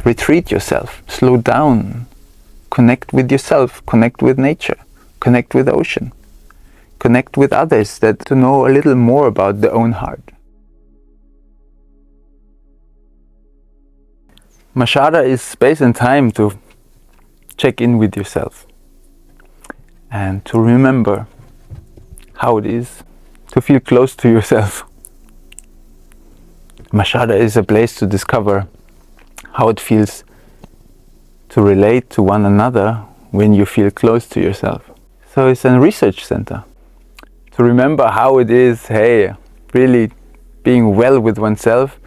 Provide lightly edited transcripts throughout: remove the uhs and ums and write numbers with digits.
Retreat yourself, slow down, connect with yourself, connect with nature, connect with the ocean, connect with others, that to know a little more about their own heart. Machada is space and time to check in with yourself and to remember how it is to feel close to yourself. Machada is a place to discover how it feels to relate to one another when you feel close to yourself. So it's a research center to remember how it is, hey, really being well with oneself,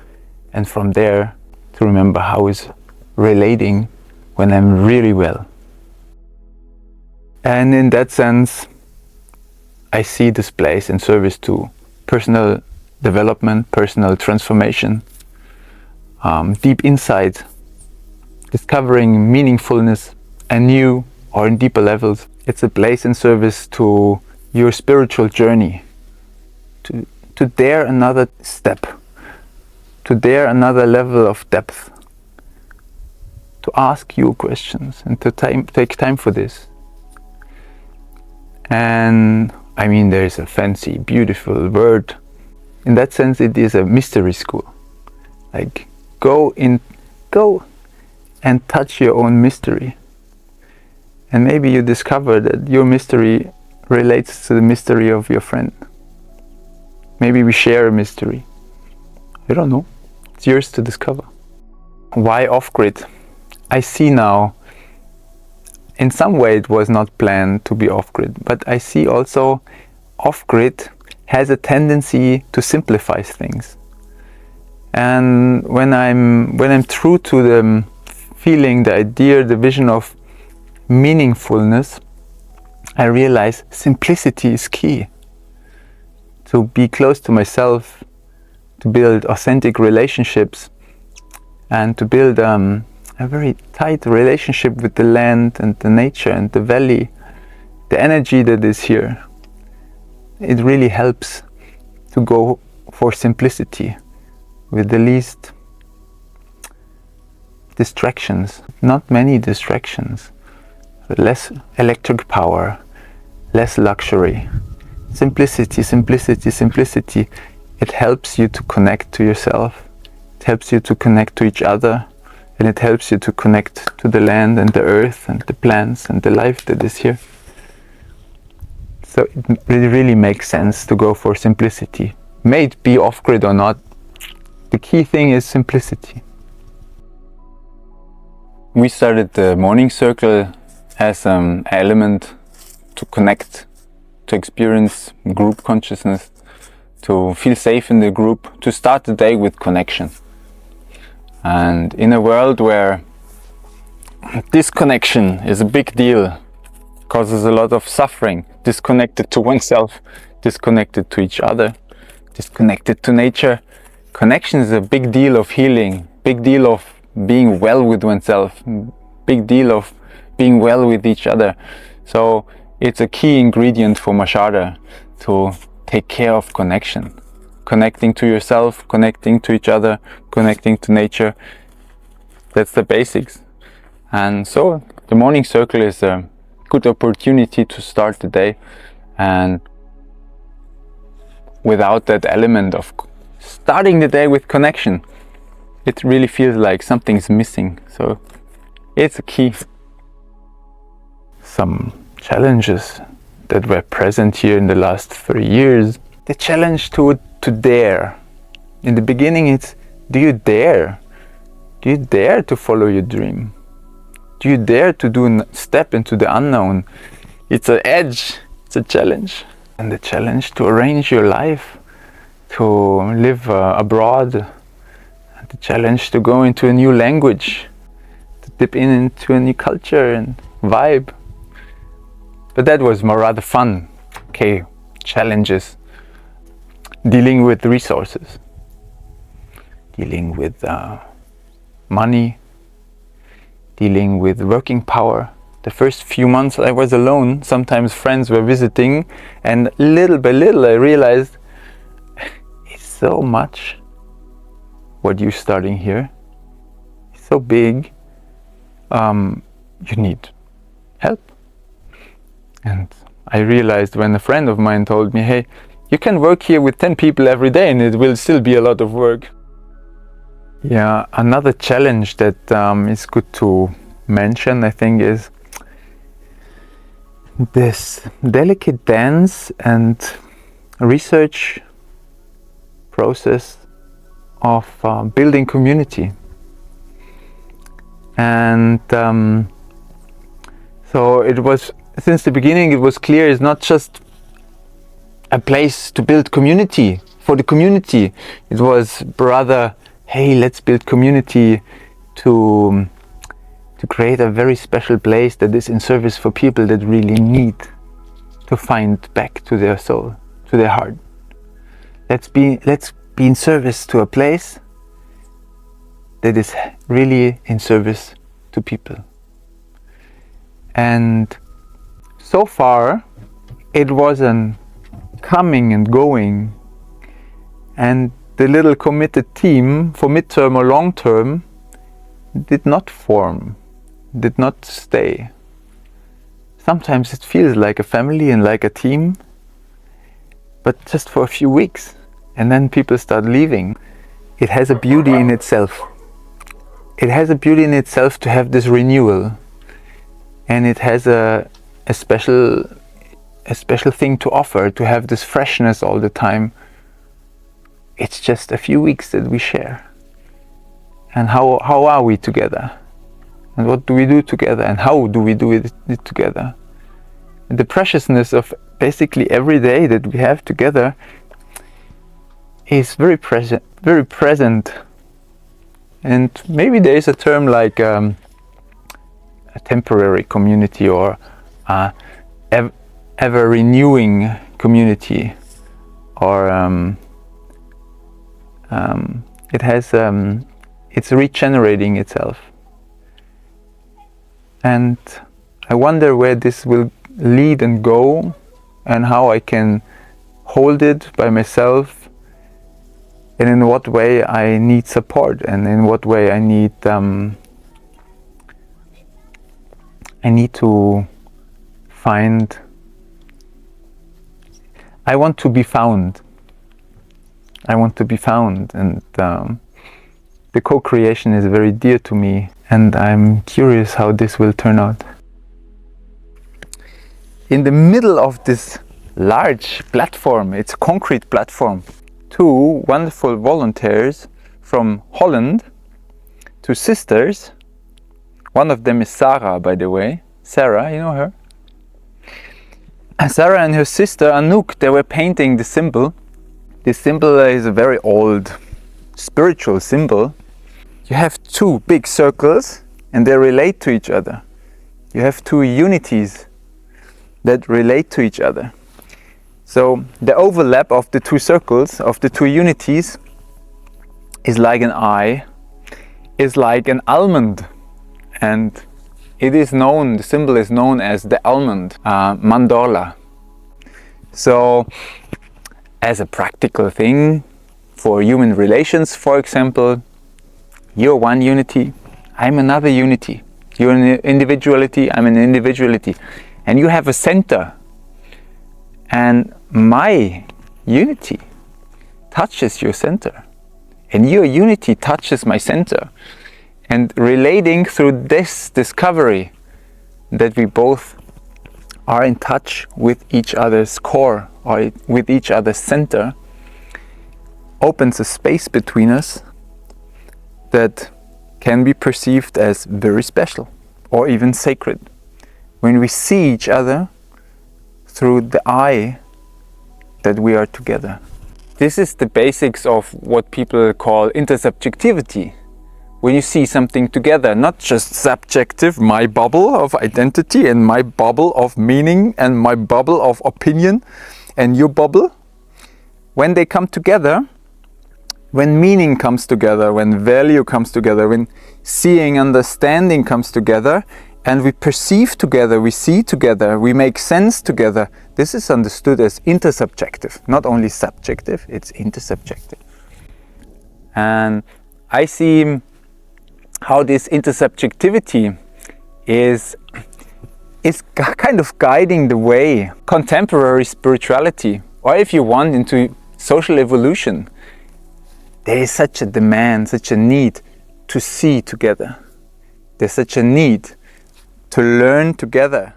and from there to remember how is relating when I'm really well. And in that sense, I see this place in service to personal development, personal transformation, deep insight, discovering meaningfulness anew or in deeper levels. It's a place in service to your spiritual journey, to dare another step, to dare another level of depth, to ask you questions and to take time for this. And I mean, there is a fancy, beautiful word. In that sense, it is a mystery school. Like, go and touch your own mystery. And maybe you discover that your mystery relates to the mystery of your friend. Maybe we share a mystery. I don't know. It's yours to discover. Why off-grid? I see now, in some way it was not planned to be off-grid, but I see also off-grid has a tendency to simplify things. And when I'm true to the feeling, the idea, the vision of meaningfulness, I realize simplicity is key. To be close to myself, to build authentic relationships, and to build a very tight relationship with the land and the nature and the valley, the energy that is here. It really helps to go for simplicity with the least distractions, not many distractions, less electric power, less luxury. Simplicity, simplicity, simplicity. It helps you to connect to yourself, it helps you to connect to each other, and it helps you to connect to the land and the earth and the plants and the life that is here. So it really makes sense to go for simplicity. May it be off-grid or not, the key thing is simplicity. We started the morning circle as an element to connect, to experience group consciousness, to feel safe in the group, to start the day with connection. And in a world where disconnection is a big deal, causes a lot of suffering, disconnected to oneself, disconnected to each other, disconnected to nature. Connection is a big deal of healing, big deal of being well with oneself, big deal of being well with each other. So it's a key ingredient for Machada to take care of connection. Connecting to yourself, connecting to each other, connecting to nature. That's the basics. And so the morning circle is a good opportunity to start the day, and without that element of starting the day with connection, it really feels like something's missing. So it's a key. Some challenges that were present here in the last 3 years. The challenge to dare. In the beginning it's, do you dare? Do you dare to follow your dream? Do you dare to step into the unknown? It's an edge, it's a challenge. And the challenge to arrange your life, to live abroad, and the challenge to go into a new language, to dip into a new culture and vibe. But that was more rather fun. Okay, challenges. Dealing with resources, dealing with money, dealing with working power. The first few months I was alone, sometimes friends were visiting, and little by little I realized it's so much what you're starting here. It's so big, you need help. And I realized when a friend of mine told me, hey, you can work here with 10 people every day and it will still be a lot of work. Yeah, another challenge that is good to mention, I think, is this delicate dance and research process of building community. And so it was, since the beginning, it was clear it's not just a place to build community for the community. It was rather, hey, let's build community to create a very special place that is in service for people that really need to find back to their soul, to their heart. Let's be in service to a place that is really in service to people. And so far it was an coming and going, and the little committed team for midterm or long term did not form, did not stay. Sometimes it feels like a family and like a team, but just for a few weeks, and then people start leaving. It has a beauty in itself. It has a beauty in itself to have this renewal, and it has a special thing to offer, to have this freshness all the time. It's just a few weeks that we share. And how are we together? And what do we do together? And how do we do it together? And the preciousness of basically every day that we have together is very present. And maybe there is a term like a temporary community, or ever renewing community, or it's regenerating itself. And I wonder where this will lead and go, and how I can hold it by myself, and in what way I need support, and in what way I need to find. I want to be found. I want to be found, and the co-creation is very dear to me, and I'm curious how this will turn out. In the middle of this large platform, it's a concrete platform, two wonderful volunteers from Holland, two sisters. One of them is Sarah, by the way. Sarah, you know her? Sarah and her sister Anouk, they were painting the symbol. This symbol is a very old spiritual symbol. You have two big circles and they relate to each other. You have two unities that relate to each other. So the overlap of the two circles, of the two unities, is like an eye, is like an almond. And it is known, the symbol is known as the almond, Mandola. So as a practical thing for human relations, for example, you're one unity, I'm another unity. You're an individuality, I'm an individuality. And you have a center. And my unity touches your center. And your unity touches my center. And relating through this discovery that we both are in touch with each other's core, or with each other's center, opens a space between us that can be perceived as very special or even sacred. When we see each other through the eye that we are together. This is the basics of what people call intersubjectivity. When you see something together, not just subjective, my bubble of identity and my bubble of meaning and my bubble of opinion and your bubble. When they come together, when meaning comes together, when value comes together, when seeing, understanding comes together, and we perceive together, we see together, we make sense together, this is understood as intersubjective. Not only subjective, it's intersubjective. And I see how this intersubjectivity is kind of guiding the way contemporary spirituality, or if you want, into social evolution. There is such a demand, such a need to see together. There's such a need to learn together.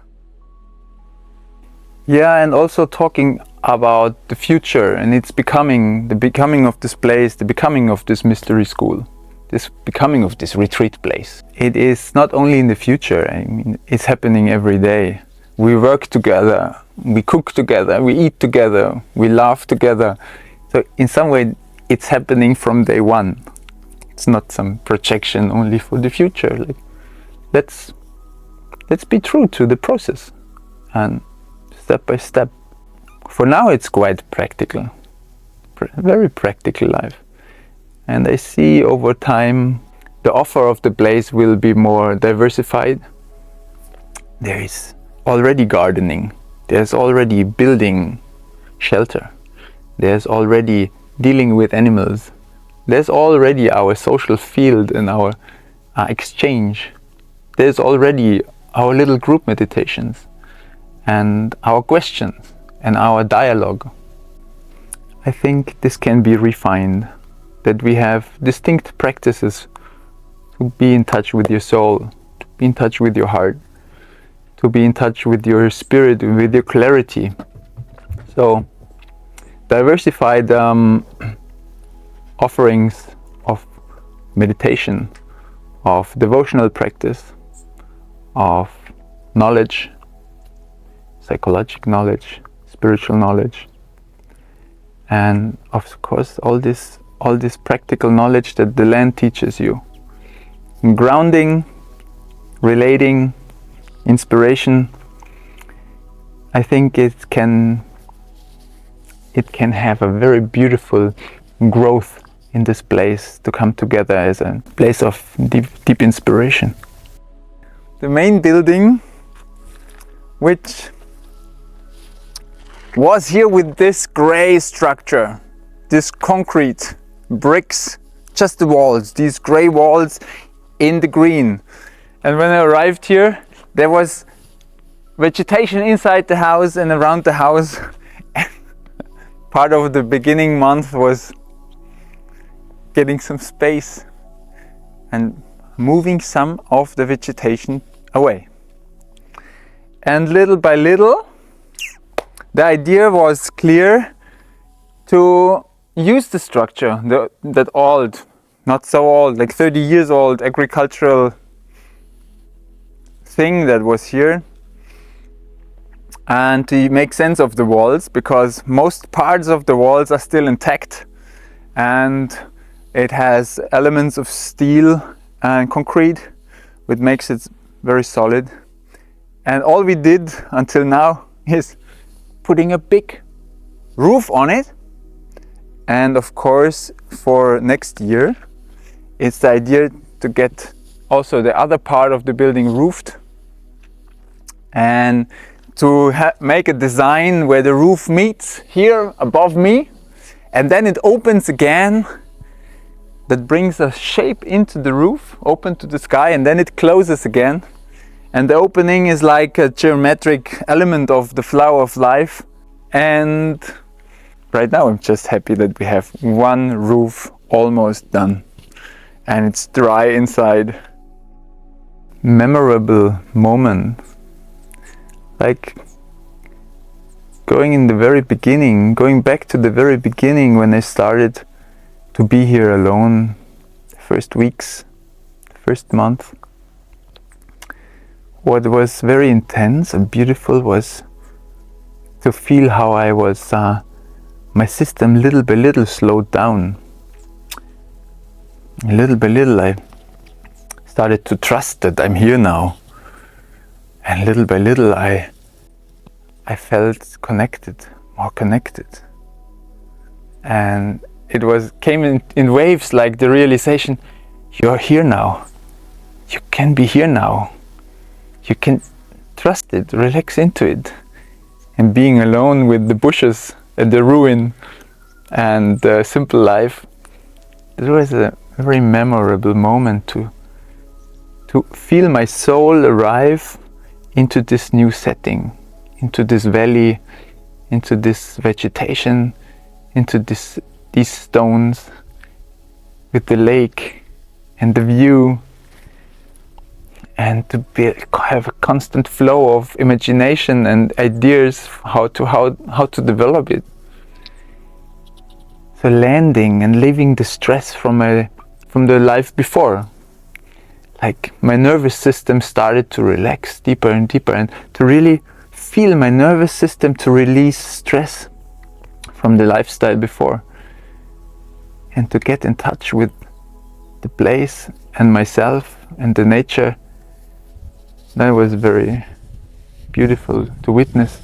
Yeah, and also talking about the future and its becoming, the becoming of this place, the becoming of this mystery school, this becoming of this retreat place. It is not only in the future, I mean, it's happening every day. We work together, we cook together, we eat together, we laugh together. So in some way, it's happening from day one. It's not some projection only for the future. Like, let's be true to the process, and step by step. For now, it's quite practical, very practical life. And I see over time the offer of the place will be more diversified. There is already gardening, there's already building shelter, there's already dealing with animals, there's already our social field and our exchange, there's already our little group meditations and our questions and our dialogue. I think this can be refined, that we have distinct practices to be in touch with your soul, to be in touch with your heart, to be in touch with your spirit, with your clarity. So diversified offerings of meditation, of devotional practice, of knowledge, psychological knowledge, spiritual knowledge, and of course all this practical knowledge that the land teaches you. Grounding, relating, inspiration. I think it can have a very beautiful growth in this place to come together as a place of deep inspiration. The main building, which was here with this gray structure, this concrete bricks, just the walls, these gray walls in the green. And when I arrived here, there was vegetation inside the house and around the house. Part of the beginning month was getting some space and moving some of the vegetation away. And little by little, the idea was clear to use the structure, that old, not so old, like 30 years old agricultural thing that was here, and to make sense of the walls, because most parts of the walls are still intact and it has elements of steel and concrete, which makes it very solid. And all we did until now is putting a big roof on it. And of course, for next year, it's the idea to get also the other part of the building roofed, and to make a design where the roof meets here above me, and then it opens again. That brings a shape into the roof, open to the sky, and then it closes again. And the opening is like a geometric element of the flower of life. And right now I'm just happy that we have one roof almost done and it's dry inside. Memorable moment, like going back to the very beginning when I started to be here alone, the first weeks, the first month. What was very intense and beautiful was to feel how I was, my system little by little slowed down. Little by little I started to trust that I'm here now. And little by little I felt connected, more connected. And it came in waves, like the realization, you're here now. You can be here now. You can trust it, relax into it. And being alone with the bushes and the ruin and the simple life, it was a very memorable moment to to feel my soul arrive into this new setting, into this valley, into this vegetation, into these stones, with the lake and the view, and to have a constant flow of imagination and ideas how to develop it. So landing and leaving the stress from the life before. Like my nervous system started to relax deeper and deeper, and to really feel my nervous system to release stress from the lifestyle before, and to get in touch with the place and myself and the nature. That was very beautiful to witness.